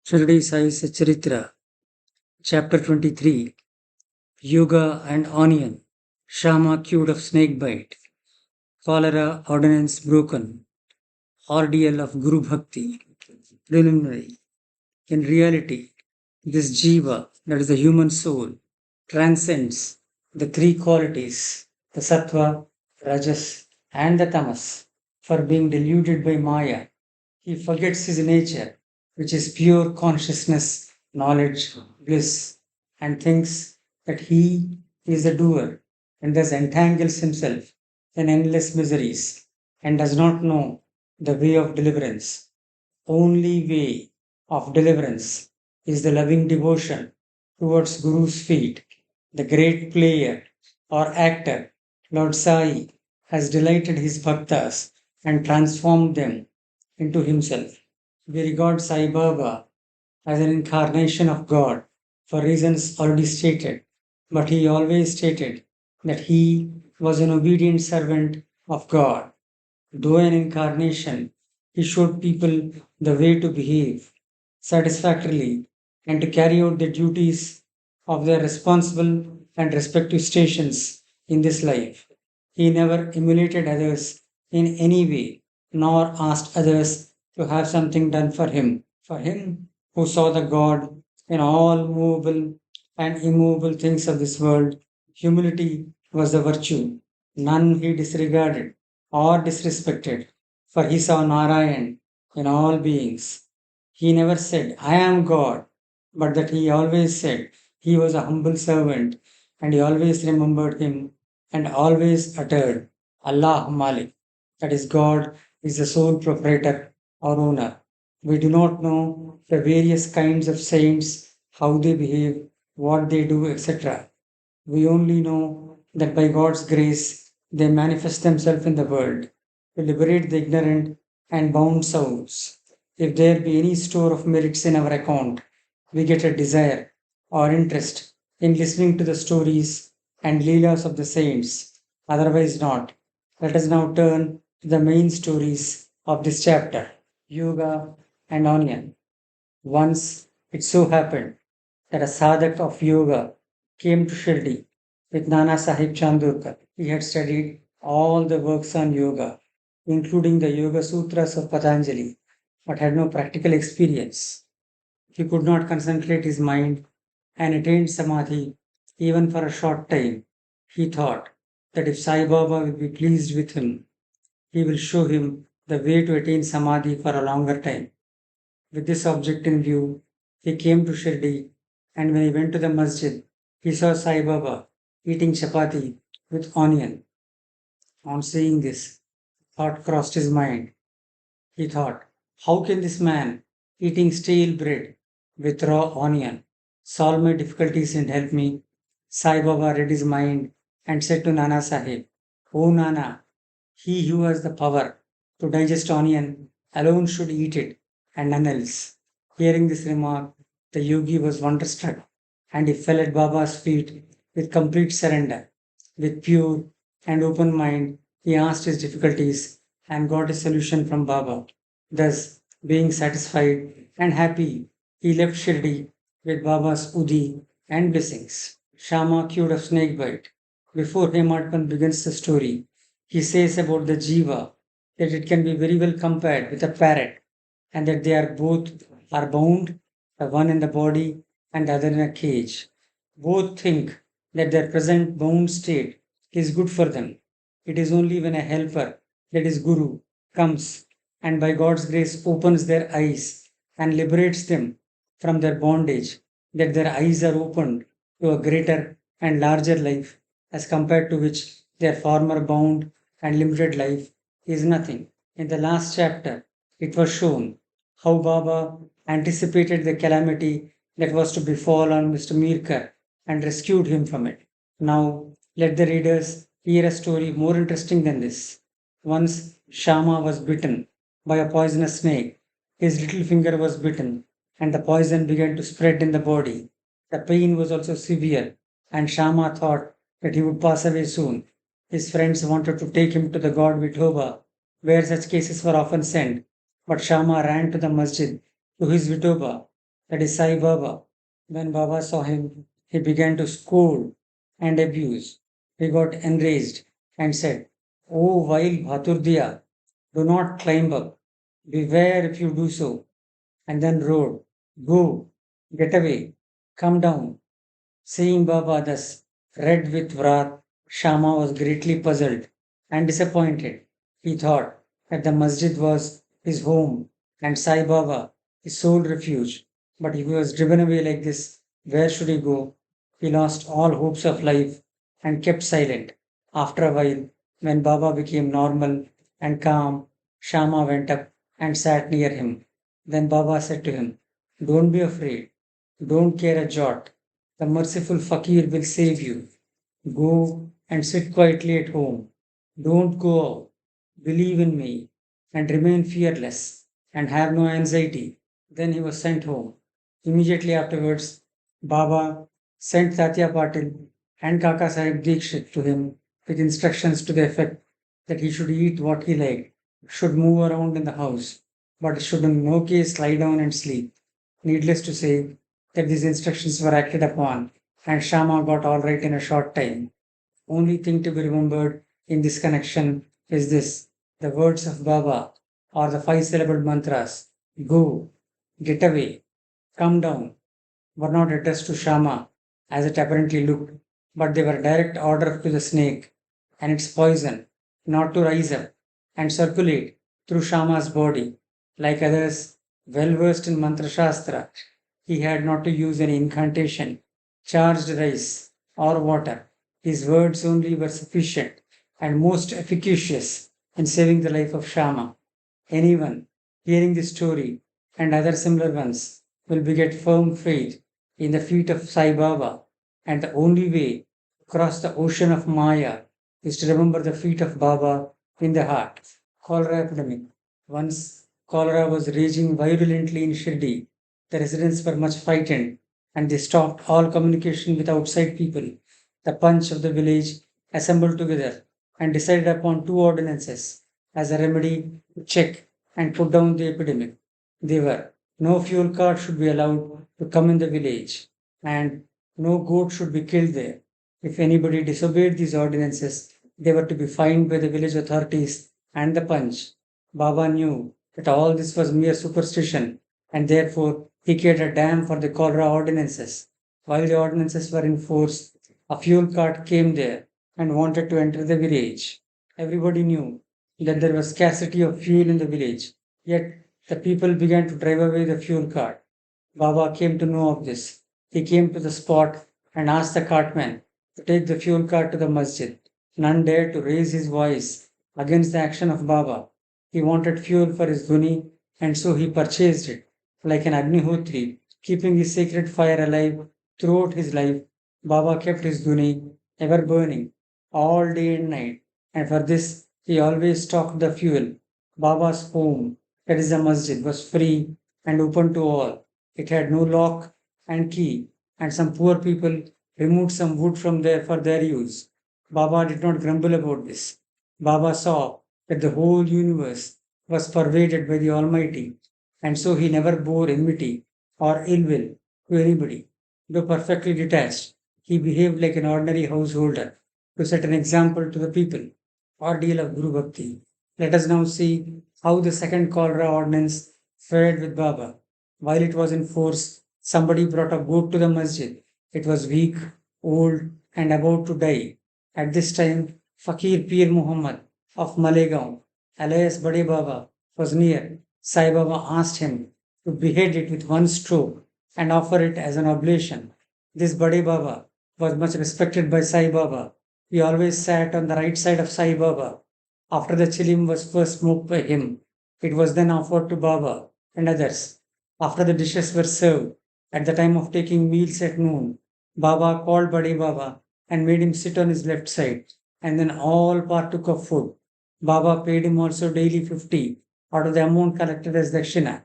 Shirdi Sai Satcharitra, Chapter 23, Yoga and Onion, Shama cured of snake bite, cholera ordinance broken, ordeal of Guru Bhakti, preliminary. In reality, this Jiva, that is the human soul, transcends the three qualities, the Sattva, Rajas, and the Tamas. For being deluded by Maya, he forgets his nature, which is pure consciousness, knowledge, bliss, and thinks that he is the doer, and thus entangles himself in endless miseries and does not know the way of deliverance. Only way of deliverance is the loving devotion towards Guru's feet. The great player or actor, Lord Sai, has delighted his bhaktas and transformed them into himself. We regard Sai Baba as an incarnation of God for reasons already stated, but he always stated that he was an obedient servant of God. Though an incarnation, he showed people the way to behave satisfactorily and to carry out the duties of their responsible and respective stations in this life. He never emulated others in any way, nor asked others to have something done for him. For him, who saw the God in all movable and immovable things of this world, humility was the virtue. None he disregarded or disrespected, for he saw Narayan in all beings. He never said, I am God, but that he always said he was a humble servant, and he always remembered him and always uttered Allah Malik, that is, God is the sole proprietor or owner. We do not know the various kinds of saints, how they behave, what they do, etc. We only know that by God's grace they manifest themselves in the world to liberate the ignorant and bound souls. If there be any store of merits in our account, we get a desire or interest in listening to the stories and leelas of the saints, otherwise not. Let us now turn to the main stories of this chapter, Yoga and Onion. Once it so happened that a sadhak of yoga came to Shirdi with Nana Sahib Chandurkar. He had studied all the works on yoga, including the Yoga Sutras of Patanjali, but had no practical experience. He could not concentrate his mind and attained samadhi even for a short time. He thought that if Sai Baba will be pleased with him, he will show him the way to attain samadhi for a longer time. With this object in view, he came to Shirdi, and when he went to the masjid, he saw Sai Baba eating chapati with onion. On seeing this, thought crossed his mind. He thought, how can this man eating stale bread with raw onion solve my difficulties and help me? Sai Baba read his mind and said to Nana Sahib, O Nana, he who has the power to digest onion alone should eat it and none else. Hearing this remark, the yogi was wonderstruck and he fell at Baba's feet with complete surrender. With pure and open mind, he asked his difficulties and got a solution from Baba. Thus, being satisfied and happy, he left Shirdi with Baba's Udi and blessings. Shama cured of snake bite. Before Hemadpan begins the story, he says about the jiva that it can be very well compared with a parrot and that they are both are bound, the one in the body and the other in a cage. Both think that their present bound state is good for them. It is only when a helper, that is Guru, comes and by God's grace opens their eyes and liberates them from their bondage that their eyes are opened to a greater and larger life as compared to which their former bound and limited life is nothing. In the last chapter, it was shown how Baba anticipated the calamity that was to befall on Mr. Mirkar and rescued him from it. Now, let the readers hear a story more interesting than this. Once Shama was bitten by a poisonous snake. His little finger was bitten, and the poison began to spread in the body. The pain was also severe, and Shama thought that he would pass away soon. His friends wanted to take him to the god Vithoba, where such cases were often sent, but Shama ran to the masjid to his Vithoba that is Sai Baba. When Baba saw him, he began to scold and abuse. He got enraged and said, "O vile Bhaturdiya, do not climb up. Beware if you do so." And then roared, "Go, get away, come down." Seeing Baba thus red with wrath, Shama was greatly puzzled and disappointed. He thought that the masjid was his home and Sai Baba his sole refuge. But if he was driven away like this, where should he go? He lost all hopes of life and kept silent. After a while, when Baba became normal and calm, Shama went up and sat near him. Then Baba said to him, "Don't be afraid. Don't care a jot. The merciful fakir will save you. Go and sit quietly at home. Don't go out. Believe in me and remain fearless and have no anxiety." Then he was sent home. Immediately afterwards, Baba sent Tatya Patil and Kaka Sahib Dikshit to him with instructions to the effect that he should eat what he liked, should move around in the house, but should in no case lie down and sleep. Needless to say that these instructions were acted upon, and Shama got all right in a short time. Only thing to be remembered in this connection is this: the words of Baba or the five syllabled mantras, "Go, get away, come down," were not addressed to Shama as it apparently looked, but they were direct order to the snake and its poison not to rise up and circulate through Shama's body. Like others well versed in Mantra Shastra, he had not to use any incantation, charged rice, or water. His words only were sufficient and most efficacious in saving the life of Shama. Anyone hearing this story and other similar ones will beget firm faith in the feet of Sai Baba, and the only way to cross the ocean of Maya is to remember the feet of Baba in the heart. Cholera epidemic. Once cholera was raging virulently in Shirdi, the residents were much frightened and they stopped all communication with outside people. The Panch of the village assembled together and decided upon two ordinances as a remedy to check and put down the epidemic. They were: no fuel cart should be allowed to come in the village, and no goat should be killed there. If anybody disobeyed these ordinances, they were to be fined by the village authorities and the Panch. Baba knew that all this was mere superstition, and therefore he cared a damn for the cholera ordinances. While the ordinances were in force, a fuel cart came there and wanted to enter the village. Everybody knew that there was scarcity of fuel in the village, yet the people began to drive away the fuel cart. Baba came to know of this. He came to the spot and asked the cartman to take the fuel cart to the masjid. None dared to raise his voice against the action of Baba. He wanted fuel for his dhuni, and so he purchased it like an Agnihotri, keeping his sacred fire alive throughout his life. Baba kept his dhuni ever burning all day and night, and for this he always stocked the fuel. Baba's home, that is the masjid, was free and open to all. It had no lock and key, and some poor people removed some wood from there for their use. Baba did not grumble about this. Baba saw that the whole universe was pervaded by the Almighty, and so he never bore enmity or ill will to anybody. Though perfectly detached, he behaved like an ordinary householder to set an example to the people. Ordeal of Guru Bhakti. Let us now see how the second cholera ordinance fared with Baba. While it was in force, somebody brought a goat to the masjid. It was weak, old, and about to die. At this time, Fakir Pir Muhammad of Malegaon, alias Bade Baba, was near. Sai Baba asked him to behead it with one stroke and offer it as an oblation. This Bade Baba was much respected by Sai Baba. He always sat on the right side of Sai Baba. After the chilim was first smoked by him, it was then offered to Baba and others. After the dishes were served, at the time of taking meals at noon, Baba called Bade Baba and made him sit on his left side, and then all partook of food. Baba paid him also daily 50 out of the amount collected as dakshina.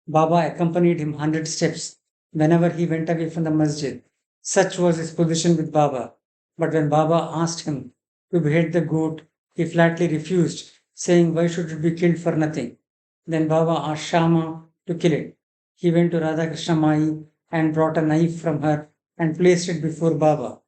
Baba accompanied him 100 steps whenever he went away from the masjid. Such was his position with Baba. But when Baba asked him to behead the goat, he flatly refused, saying, "Why should it be killed for nothing?" Then Baba asked Shama to kill it. He went to Radhakrishna Mai and brought a knife from her and placed it before Baba.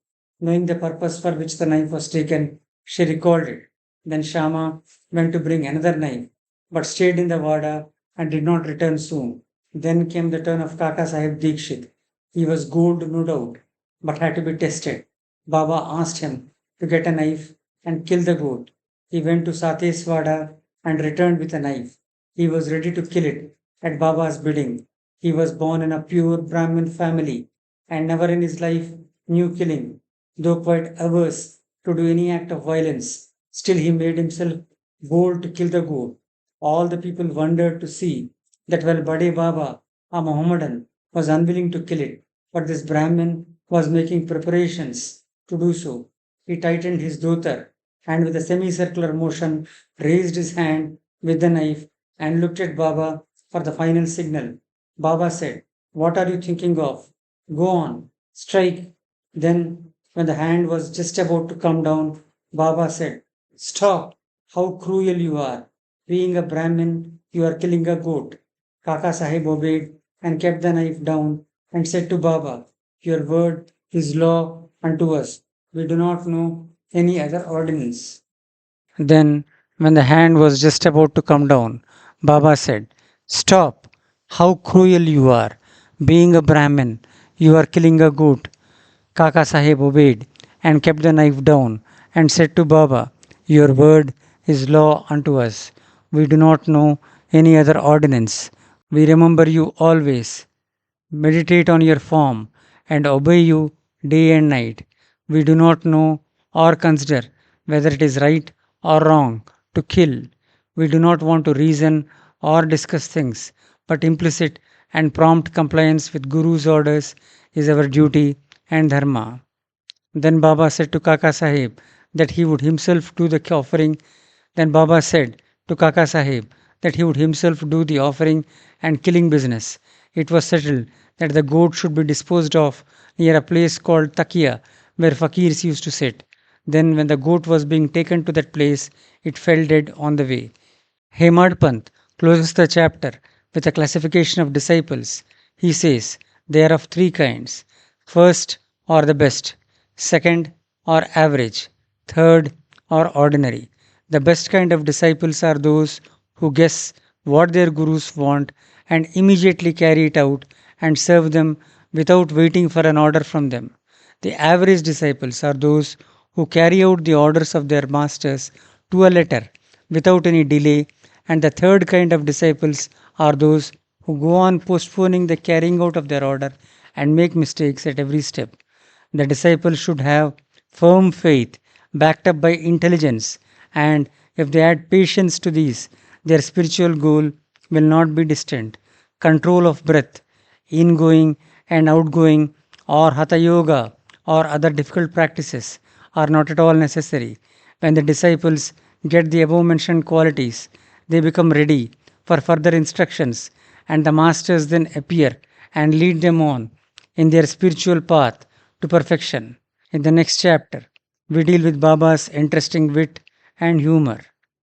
Knowing the purpose for which the knife was taken, she recalled it. Then Shama went to bring another knife, but stayed in the Vada and did not return soon. Then came the turn of Kaka Sahib Dikshit. He was good, no doubt, but had to be tested. Baba asked him to get a knife and kill the goat. He went to Sate's Vada and returned with a knife. He was ready to kill it at Baba's bidding. He was born in a pure Brahmin family and never in his life knew killing. Though quite averse to do any act of violence, still he made himself bold to kill the goat. All the people wondered to see that while Bade Baba, a Mohammedan, was unwilling to kill it, but this Brahmin was making preparations to do so. He tightened his dhotar and with a semicircular motion raised his hand with the knife and looked at Baba for the final signal. Baba said, "What are you thinking of? Go on, strike." Then, when the hand was just about to come down, Baba said, "Stop! How cruel you are! Being a Brahmin, you are killing a goat." Kaka Sahib obeyed and kept the knife down and said to Baba, "Your word is law unto us. We do not know any other ordinance." Then, when the hand was just about to come down, Baba said, "Stop! How cruel you are! Being a Brahmin, you are killing a goat." Kaka Sahib obeyed and kept the knife down and said to Baba, "Your word is law unto us. We do not know any other ordinance. We remember you always, meditate on your form, and obey you day and night. We do not know or consider whether it is right or wrong to kill. We do not want to reason or discuss things, but implicit and prompt compliance with Guru's orders is our duty and dharma." Then Baba said to Kaka Sahib that he would himself do the offering. Then Baba said to Kaka Sahib that he would himself do the offering and killing business. It was settled that the goat should be disposed of near a place called Takia, where fakirs used to sit. Then, when the goat was being taken to that place, it fell dead on the way. Hemad Pant closes the chapter with a classification of disciples. He says they are of three kinds: first, or the best; second, or average; third, or ordinary. The best kind of disciples are those who guess what their gurus want and immediately carry it out and serve them without waiting for an order from them. The average disciples are those who carry out the orders of their masters to a letter without any delay, and the third kind of disciples are those who go on postponing the carrying out of their order and make mistakes at every step. The disciple should have firm faith backed up by intelligence, and if they add patience to these, their spiritual goal will not be distant. Control of breath, ingoing and outgoing, or hatha yoga, or other difficult practices are not at all necessary. When the disciples get the above mentioned qualities, they become ready for further instructions, and the masters then appear and lead them on in their spiritual path to perfection. In the next chapter, we deal with Baba's interesting wit and humor.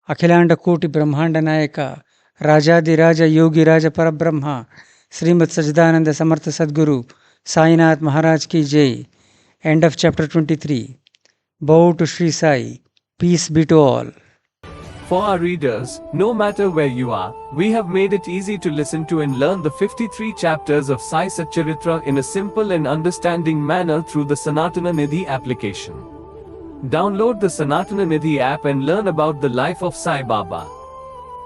Akhilanda Koti Brahmanda Nayaka, Rajadiraja Yogi Raja Parabrahma, Srimad Sajdananda Samartha Sadguru, Sainath Maharaj Ki Jai. End of chapter 23. Bow to Shri Sai. Peace be to all. For our readers, no matter where you are, we have made it easy to listen to and learn the 53 chapters of Sai Satcharitra in a simple and understanding manner through the Sanatana Nidhi application. Download the Sanatana Nidhi app and learn about the life of Sai Baba.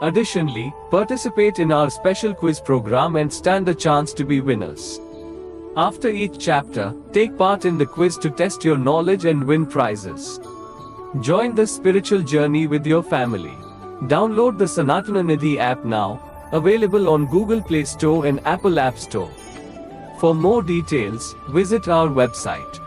Additionally, participate in our special quiz program and stand a chance to be winners. After each chapter, take part in the quiz to test your knowledge and win prizes. Join this spiritual journey with your family. Download the Sanatana Nidhi app now, available on Google Play Store and Apple App Store. For more details, visit our website.